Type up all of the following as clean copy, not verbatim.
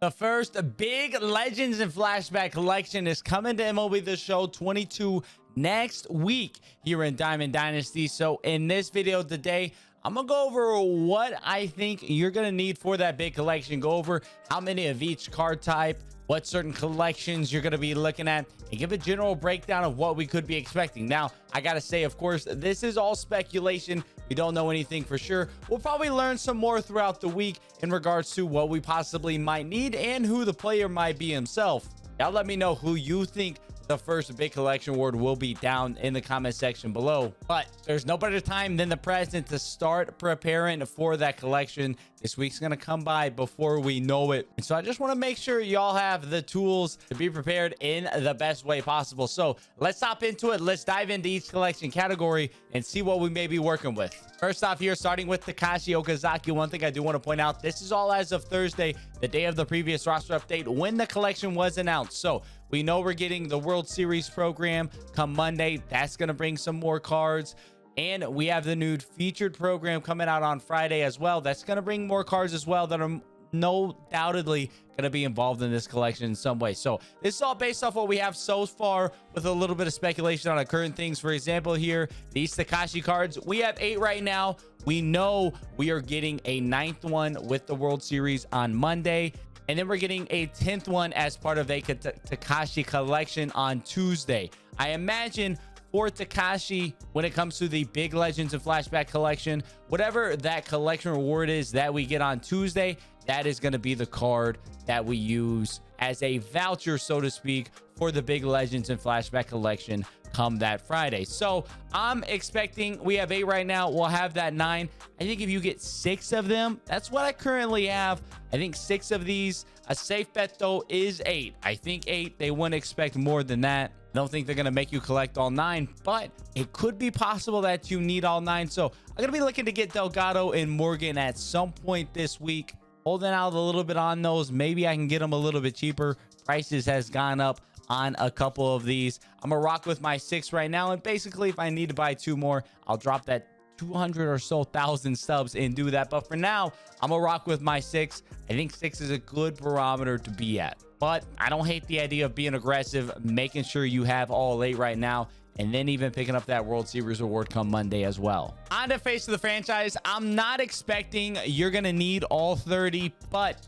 The first big Legends and Flashback collection is coming to MLB The Show 22 next week here in Diamond Dynasty. So in this video today, I'm gonna go over what I think you're gonna need for that big collection. Go over how many of each card type, what certain collections you're going to be looking at, and give a general breakdown of what we could be expecting. Now, I got to say, of course, this is all speculation. We don't know anything for sure. We'll probably learn some more throughout the week in regards to what we possibly might need and who the player might be himself. Now, let me know who you think the first big collection award will be down in the comment section below. But there's no better time than the present to start preparing for that collection. This week's gonna come by before we know it, and so I just want to make sure y'all have the tools to be prepared in the best way possible. So let's hop into it. Let's dive into each collection category and see what we may be working with. First off here, starting with Takashi Okazaki. One thing I do want to point out, this is all as of Thursday, the day of the previous roster update, when the collection was announced. So we know we're getting the World Series program come Monday. That's going to bring some more cards. And we have the new featured program coming out on Friday as well. That's going to bring more cards as well that are no doubtedly going to be involved in this collection in some way. So this is all based off what we have so far, with a little bit of speculation on current things. For example, here, these Takashi cards, we have 8 right now. We know we are getting a 9th one with the World Series on Monday. And then we're getting a 10th one as part of a Takashi collection on Tuesday. I imagine for Takashi, when it comes to the big Legends and Flashback collection, whatever that collection reward is that we get on Tuesday, that is going to be the card that we use as a voucher, so to speak, for the big Legends and Flashback collection come that Friday. So I'm expecting, we have 8 right now, we'll have that 9. I think if you get 6 of them, that's what I currently have. I think 6 of these. A safe bet though is 8. I think 8. They wouldn't expect more than that. I don't think they're going to make you collect all 9, but it could be possible that you need all 9. So I'm going to be looking to get Delgado and Morgan at some point this week. Holding out a little bit on those. Maybe I can get them a little bit cheaper. Prices has gone up on a couple of these. I'm gonna rock with my 6 right now, and basically if I need to buy 2 more, I'll drop that 200 or so thousand subs and do that. But for now, I'm gonna rock with my 6. I think 6 is a good barometer to be at, but I don't hate the idea of being aggressive, making sure you have all 8 right now, and then even picking up that World Series award come Monday as well. On to face of the franchise, I'm not expecting you're gonna need all 30, but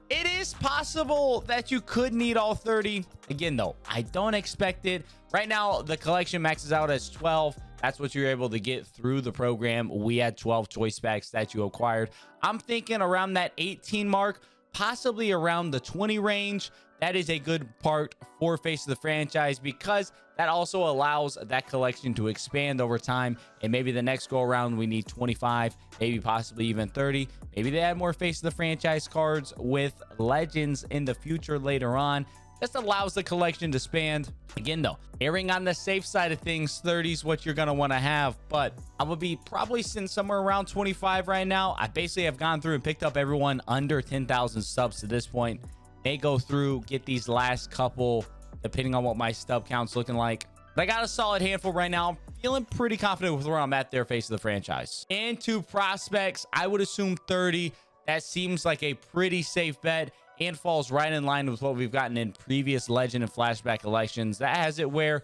it is possible that you could need all 30. Again, though, I don't expect it. Right now, the collection maxes out as 12. That's what you're able to get through the program. We had 12 choice packs that you acquired. I'm thinking around that 18 mark, possibly around the 20 range. That is a good part for face of the franchise, because that also allows that collection to expand over time. And maybe the next go around we need 25, maybe possibly even 30. Maybe they add more face of the franchise cards with Legends in the future later on. This allows the collection to expand. Again, though, erring on the safe side of things, 30 is what you're going to want to have, but I'm going to be probably sitting somewhere around 25 right now. I basically have gone through and picked up everyone under 10,000 subs to this point. They go through, get these last couple, depending on what my stub count's looking like. But I got a solid handful right now. I'm feeling pretty confident with where I'm at there, face of the franchise. Into prospects, I would assume 30. That seems like a pretty safe bet and falls right in line with what we've gotten in previous Legend and Flashback collections. That has it where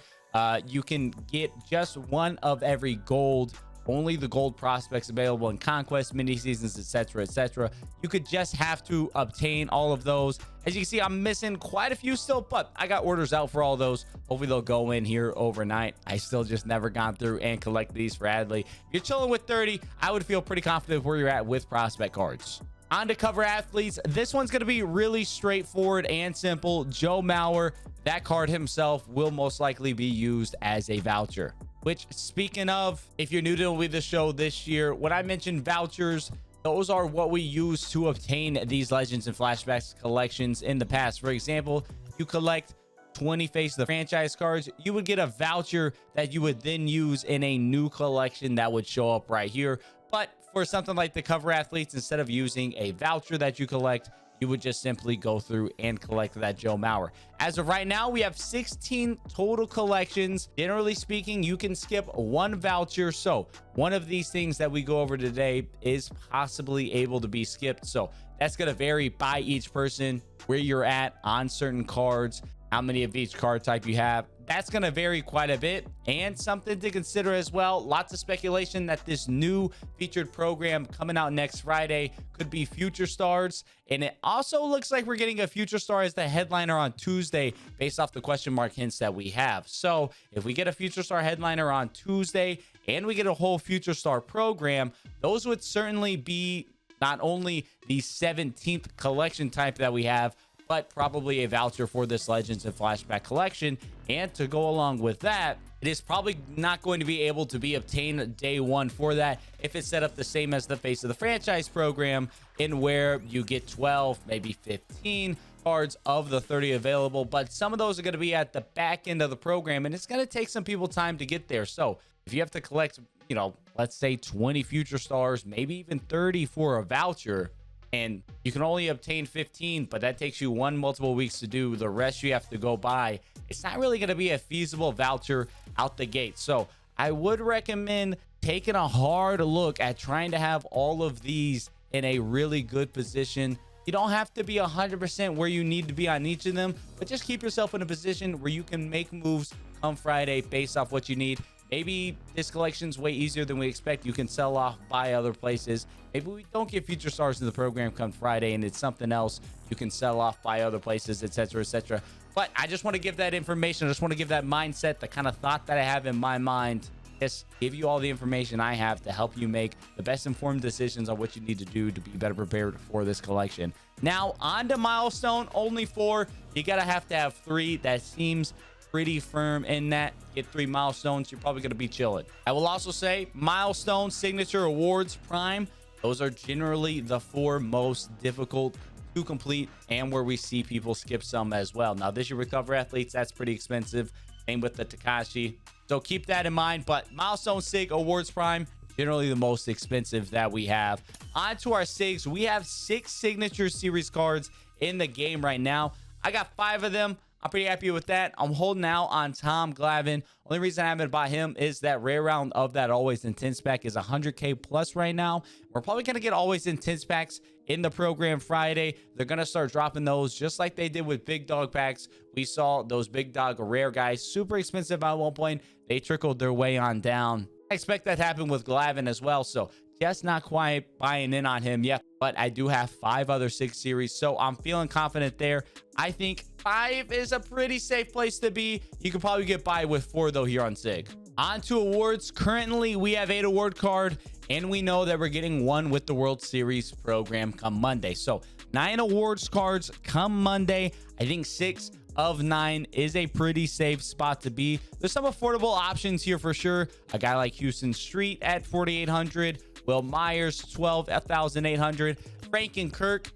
you can get just one of every gold. Only the gold prospects available in Conquest, mini seasons, etc., etc. You could just have to obtain all of those. As you can see, I'm missing quite a few still, but I got orders out for all those. Hopefully they'll go in here overnight. I still just never gone through and collect these for Adley. If you're chilling with 30, I would feel pretty confident where you're at with prospect cards. On to cover athletes. This one's going to be really straightforward and simple. Joe Mauer, that card himself will most likely be used as a voucher. Which, speaking of, if you're new to the show this year, when I mentioned vouchers, those are what we use to obtain these Legends and Flashbacks collections in the past. For example, you collect 20 face of the franchise cards, you would get a voucher that you would then use in a new collection that would show up right here. But for something like the cover athletes, instead of using a voucher that you collect, you would just simply go through and collect that Joe Mauer. As of right now, we have 16 total collections. Generally speaking, you can skip one voucher. So one of these things that we go over today is possibly able to be skipped. So that's going to vary by each person, where you're at on certain cards, how many of each card type you have. That's going to vary quite a bit. And something to consider as well, lots of speculation that this new featured program coming out next Friday could be Future Stars. And it also looks like we're getting a Future Star as the headliner on Tuesday based off the question mark hints that we have. So if we get a Future Star headliner on Tuesday and we get a whole Future Star program, those would certainly be not only the 17th collection type that we have, but probably a voucher for this Legends and Flashback collection. And to go along with that, it is probably not going to be able to be obtained day one for that if it's set up the same as the Face of the Franchise program, in where you get 12, maybe 15 cards of the 30 available. But some of those are going to be at the back end of the program, and it's going to take some people time to get there. So if you have to collect, you know, let's say 20 Future Stars, maybe even 30 for a voucher, and you can only obtain 15, but that takes you multiple weeks to do. The rest you have to go buy. It's not really going to be a feasible voucher out the gate. So I would recommend taking a hard look at trying to have all of these in a really good position. You don't have to be 100% where you need to be on each of them, but just keep yourself in a position where you can make moves come Friday based off what you need. Maybe this collection's way easier than we expect. You can sell off, buy other places. Maybe we don't get Future Stars in the program come Friday and it's something else. You can sell off, buy other places, etc., etc. But I just want to give that information. I just want to give that mindset, the kind of thought that I have in my mind. Just give you all the information I have to help you make the best informed decisions on what you need to do to be better prepared for this collection. Now, on to milestone, only 4. You gotta have to have 3. That seems pretty firm in that. Get 3 milestones, you're probably going to be chilling. I will also say milestone, signature, awards, prime, those are generally the 4 most difficult to complete, and where we see people skip some as well. Now, this year with cover athletes, that's pretty expensive. Same with the Takashi, so keep that in mind. But milestone, sig, awards, prime, generally the most expensive that we have. On to our sigs. We have 6 signature series cards in the game right now. I got 5 of them. I'm pretty happy with that. I'm holding out on Tom Glavine. Only reason I haven't bought him is that rare round of that Always Intense pack is 100K plus right now. We're probably going to get Always Intense packs in the program Friday. They're going to start dropping those just like they did with Big Dog packs. We saw those Big Dog rare guys, super expensive at one point. They trickled their way on down. I expect that to happen with Glavine as well. So just not quite buying in on him yet, but I do have 5 other 6 series, so I'm feeling confident there. I think 5 is a pretty safe place to be. You could probably get by with 4 though here on Sig. On to awards. Currently, we have 8 award card, and we know that we're getting 1 with the World Series program come Monday. So 9 awards cards come Monday. I think 6 of 9 is a pretty safe spot to be. There's some affordable options here for sure. A guy like Houston Street at 4,800. Will Myers, 12,800. Frank and Kirk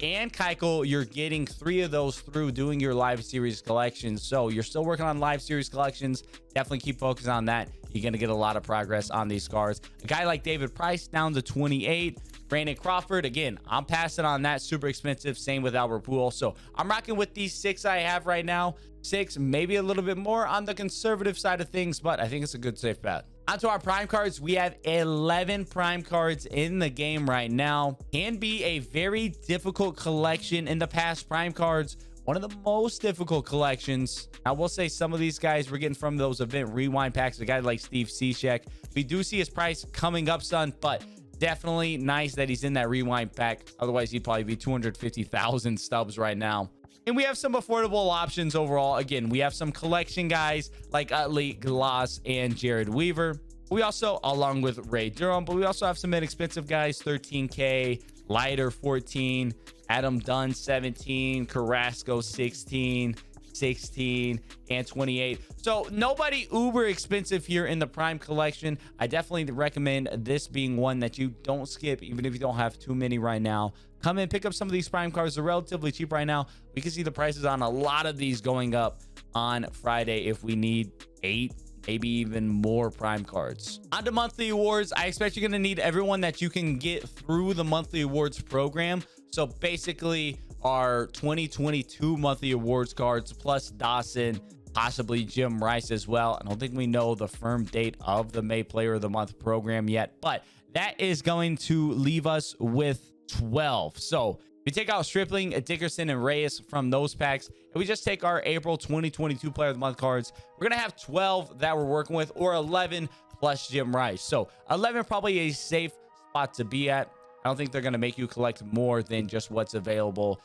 and Keuchel, you're getting 3 of those through doing your live series collections. So you're still working on live series collections. Definitely keep focusing on that. You're going to get a lot of progress on these cards. A guy like David Price down to 28. Brandon Crawford, again, I'm passing on that. Super expensive. Same with Albert Pujols. So I'm rocking with these 6 I have right now. 6, maybe a little bit more on the conservative side of things, but I think it's a good safe bet. Onto our prime cards. We have 11 prime cards in the game right now. Can be a very difficult collection in the past. Prime cards, one of the most difficult collections. I will say some of these guys we're getting from those event rewind packs. A guy like Steve Cishek. We do see his price coming up, son, but definitely nice that he's in that rewind pack. Otherwise, he'd probably be 250,000 stubs right now. And we have some affordable options overall. Again, we have some collection guys like Utley, Gloss, and Jared Weaver. We also, along with Ray Durham, but we also have some inexpensive guys, 13K, Lighter, 14, Adam Dunn, 17, Carrasco, 16, 16, and 28. So nobody uber expensive here in the prime collection. I definitely recommend this being one that you don't skip, even if you don't have too many right now. Come in, pick up some of these prime cards. They're relatively cheap right now. We can see the prices on a lot of these going up on Friday if we need 8, maybe even more prime cards. On to monthly awards. I expect you're going to need everyone that you can get through the monthly awards program. So basically our 2022 monthly awards cards plus Dawson, possibly Jim Rice as well. I don't think we know the firm date of the May Player of the Month program yet, but that is going to leave us with 12. So we take out Stripling, Dickerson, and Reyes from those packs, and we just take our April 2022 Player of the Month cards. We're gonna have 12 that we're working with, or 11 plus Jim Rice. So 11 probably a safe spot to be at. I don't think they're gonna make you collect more than just what's available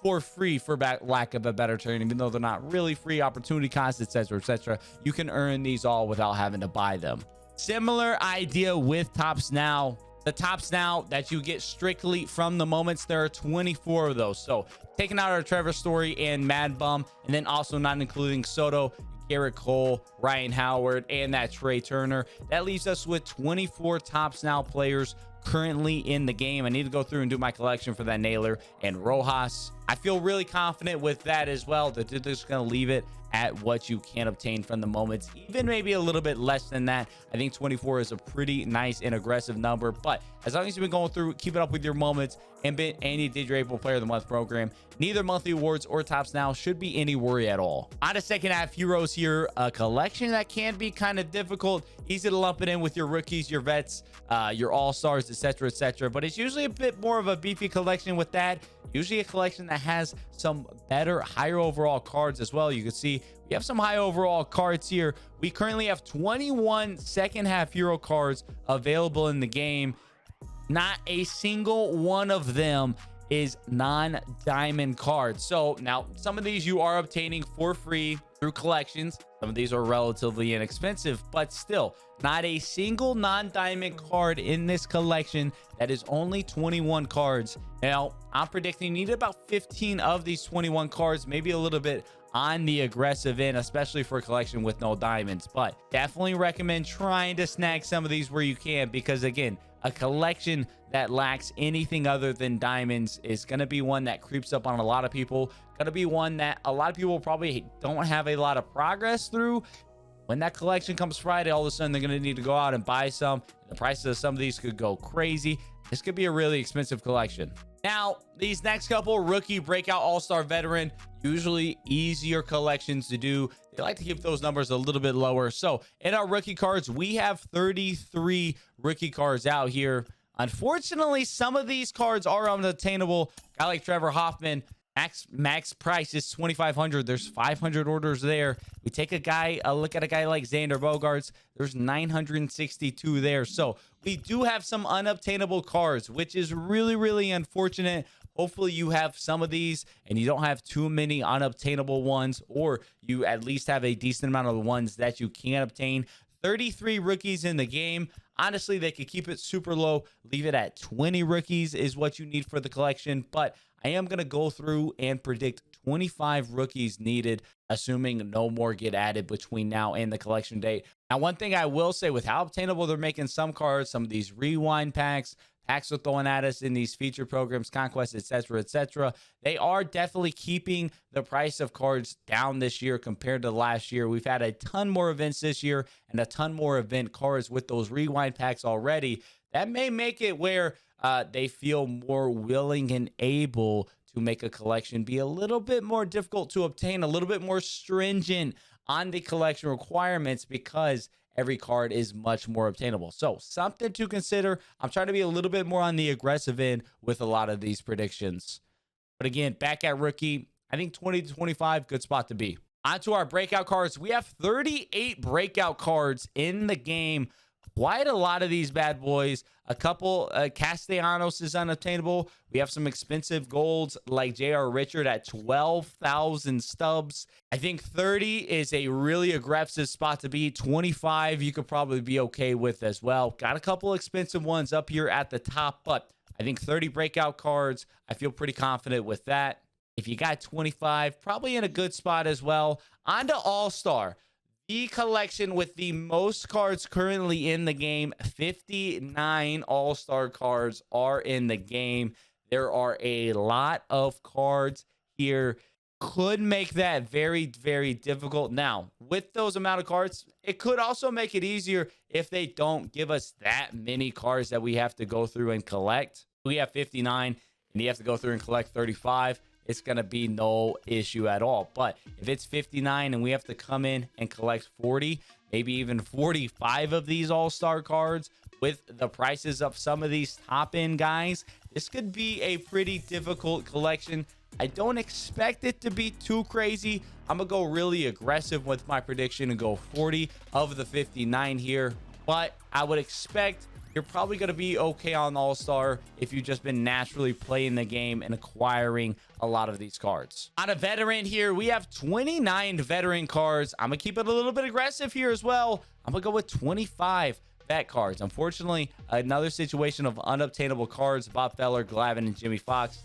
for free, for lack of a better term, even though they're not really free. Opportunity costs, etc., etc. You can earn these all without having to buy them. Similar idea with Tops Now. The Tops Now that you get strictly from the moments, there are 24 of those. So taking out our Trevor Story and Mad Bum, and then also not including Soto, Garrett Cole, Ryan Howard, and that Trey Turner, that leaves us with 24 Tops Now players currently in the game. I need to go through and do my collection for that Naylor and Rojas. I feel really confident with that as well, that they're just going to leave it at what you can obtain from the moments, even maybe a little bit less than that. I think 24 is a pretty nice and aggressive number, but as long as you've been going through, keep it up with your moments and you did your April Player of the Month program, neither monthly awards or Tops Now should be any worry at all. On a second half heroes here, a collection that can be kind of difficult, easy to lump it in with your rookies, your vets, your all-stars, etc., etc., but it's usually a bit more of a beefy collection with that. Usually a collection that has some better, higher overall cards as well. You can see we have some high overall cards here. We currently have 21 second half hero cards available in the game. Not a single one of them is non-diamond cards. So now some of these you are obtaining for free through collections. Some of these are relatively inexpensive, but still not a single non-diamond card in this collection. That is only 21 cards. Now I'm predicting you need about 15 of these 21 cards, maybe a little bit on the aggressive end, especially for a collection with no diamonds, but definitely recommend trying to snag some of these where you can, because again, a collection that lacks anything other than diamonds is going to be one that creeps up on a lot of people. Going to be one that a lot of people probably don't have a lot of progress through. When that collection comes Friday, all of a sudden they're going to need to go out and buy some. The prices of some of these could go crazy. This could be a really expensive collection. Now, these next couple, rookie, breakout, all-star, veteran, usually easier collections to do. They like to keep those numbers a little bit lower. So in our rookie cards, we have 33 rookie cards out here. Unfortunately, some of these cards are unattainable. A guy like Trevor Hoffman, max price is 2,500. There's 500 orders there. We take a look at a guy like Xander Bogaerts. There's 962 there. So we do have some unobtainable cards, which is really, really unfortunate. Hopefully you have some of these and you don't have too many unobtainable ones, or you at least have a decent amount of the ones that you can obtain. 33 rookies in the game. Honestly, they could keep it super low, leave it at 20 rookies is what you need for the collection, but I am going to go through and predict 25 rookies needed, assuming no more get added between now and the collection date. Now, one thing I will say, with how obtainable they're making some cards, some of these rewind packs are throwing at us in these feature programs, conquests, etc., etc., they are definitely keeping the price of cards down this year compared to last year. We've had a ton more events this year and a ton more event cards with those rewind packs already. That may make it where they feel more willing and able to make a collection be a little bit more difficult to obtain, a little bit more stringent on the collection requirements, because every card is much more obtainable. So something to consider. I'm trying to be a little bit more on the aggressive end with a lot of these predictions. But again, back at rookie, I think 20 to 25, good spot to be. On to our breakout cards. We have 38 breakout cards in the game. Quite a lot of these bad boys. A couple, Castellanos is unobtainable. We have some expensive golds like J.R. Richard at 12,000 stubs. I think 30 is a really aggressive spot to be. 25 you could probably be okay with as well. Got a couple expensive ones up here at the top, but I think 30 breakout cards, I feel pretty confident with that. If you got 25, probably in a good spot as well. On to All-Star. The collection with the most cards currently in the game. 59 all-star cards are in the game. There are a lot of cards here. Could make that very, very difficult. Now, with those amount of cards, it could also make it easier if they don't give us that many cards that we have to go through and collect. We have 59. and you have to go through and collect 35, it's going to be no issue at all. But if it's 59 and we have to come in and collect 40, maybe even 45 of these all-star cards with the prices of some of these top-end guys, this could be a pretty difficult collection. I don't expect it to be too crazy. I'm going to go really aggressive with my prediction and go 40 of the 59 here. But I would expect you're probably going to be okay on All-Star if you've just been naturally playing the game and acquiring a lot of these cards. On a veteran here, we have 29 veteran cards. I'm going to keep it a little bit aggressive here as well. I'm going to go with 25 vet cards. Unfortunately, another situation of unobtainable cards. Bob Feller, Glavine, and Jimmy Fox.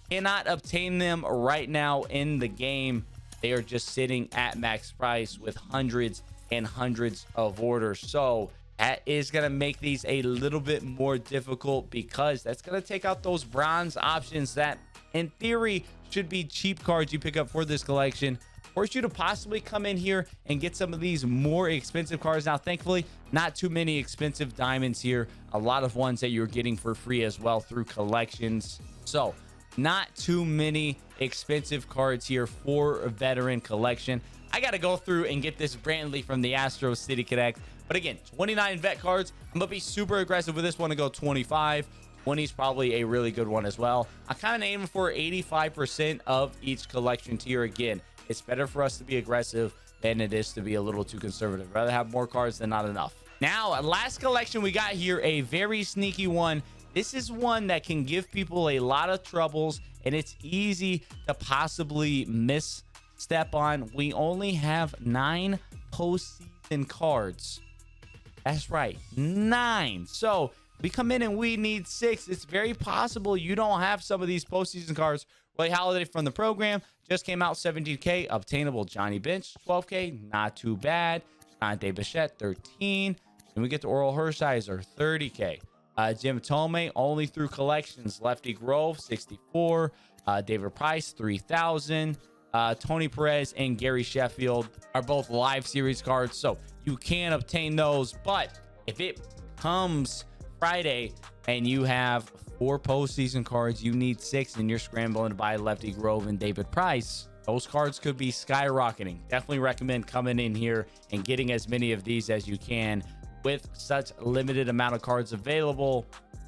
Cannot obtain them right now in the game. They are just sitting at max price with hundreds and hundreds of orders. So that is going to make these a little bit more difficult, because that's going to take out those bronze options that in theory should be cheap cards you pick up for this collection. Force you to possibly come in here and get some of these more expensive cards. Now, thankfully, not too many expensive diamonds here. A lot of ones that you're getting for free as well through collections. So not too many expensive cards here for a veteran collection. I got to go through and get this Brantley from the Astro City Connect. But again, 29 vet cards. I'm going to be super aggressive with this one and go 25. 20 is probably a really good one as well. I'm kind of aiming for 85% of each collection tier. Again, it's better for us to be aggressive than it is to be a little too conservative. Rather have more cards than not enough. Now, last collection we got here, a very sneaky one. This is one that can give people a lot of troubles, and it's easy to possibly misstep on. We only have 9 postseason cards. That's right, 9. So we come in and we need 6. It's very possible you don't have some of these postseason cards. Ray Holiday from the program just came out, 17K. Obtainable Johnny Bench, 12K. Not too bad. Dante Bichette, 13. And we get to Oral Hershiser, 30K. Jim Thome, only through collections. Lefty Grove, 64. David Price, 3,000. Tony Perez and Gary Sheffield are both live series cards, so you can obtain those. But if it comes Friday and you have 4 postseason cards, you need 6, and you're scrambling to buy Lefty Grove and David Price, those cards could be skyrocketing. Definitely recommend coming in here and getting as many of these as you can. With such limited amount of cards available,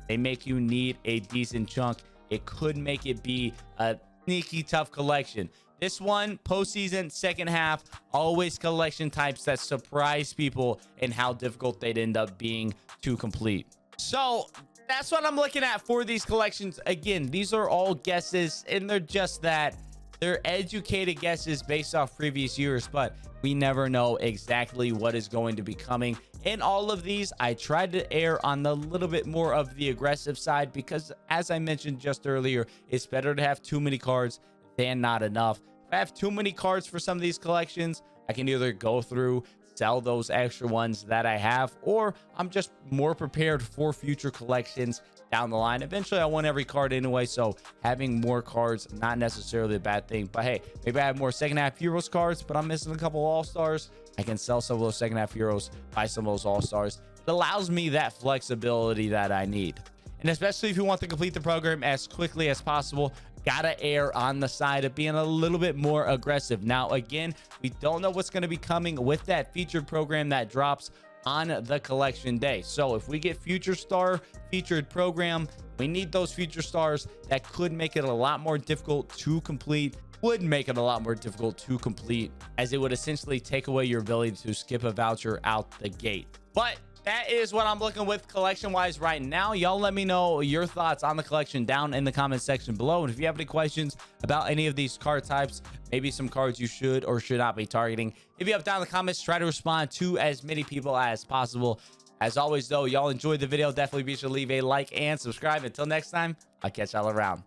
they make you need a decent chunk. It could make it be a sneaky tough collection. This one, postseason, second half, always collection types that surprise people in how difficult they'd end up being to complete. So that's what I'm looking at for these collections. Again, these are all guesses, and they're just that. They're educated guesses based off previous years, but we never know exactly what is going to be coming. In all of these, I tried to err on the little bit more of the aggressive side, because as I mentioned just earlier, it's better to have too many cards than not enough. If I have too many cards for some of these collections, I can either go through, sell those extra ones that I have, or I'm just more prepared for future collections down the line. Eventually, I want every card anyway, so having more cards, not necessarily a bad thing. But hey, maybe I have more second half Heroes cards, but I'm missing a couple All-Stars. I can sell some of those second half Heroes, buy some of those All-Stars. It allows me that flexibility that I need. And especially if you want to complete the program as quickly as possible, gotta err on the side of being a little bit more aggressive. Now, again, we don't know what's going to be coming with that featured program that drops on the collection day. So if we get future star featured program, we need those future stars. That could make it a lot more difficult to complete. Would make it a lot more difficult to complete, as it would essentially take away your ability to skip a voucher out the gate. But that is what I'm looking with collection wise right now. Y'all let me know your thoughts on the collection down in the comment section below. And if you have any questions about any of these card types, maybe some cards you should or should not be targeting, hit me up down in the comments. Try to respond to as many people as possible. As always, though, y'all enjoyed the video. Definitely be sure to leave a like and subscribe. Until next time, I'll catch y'all around.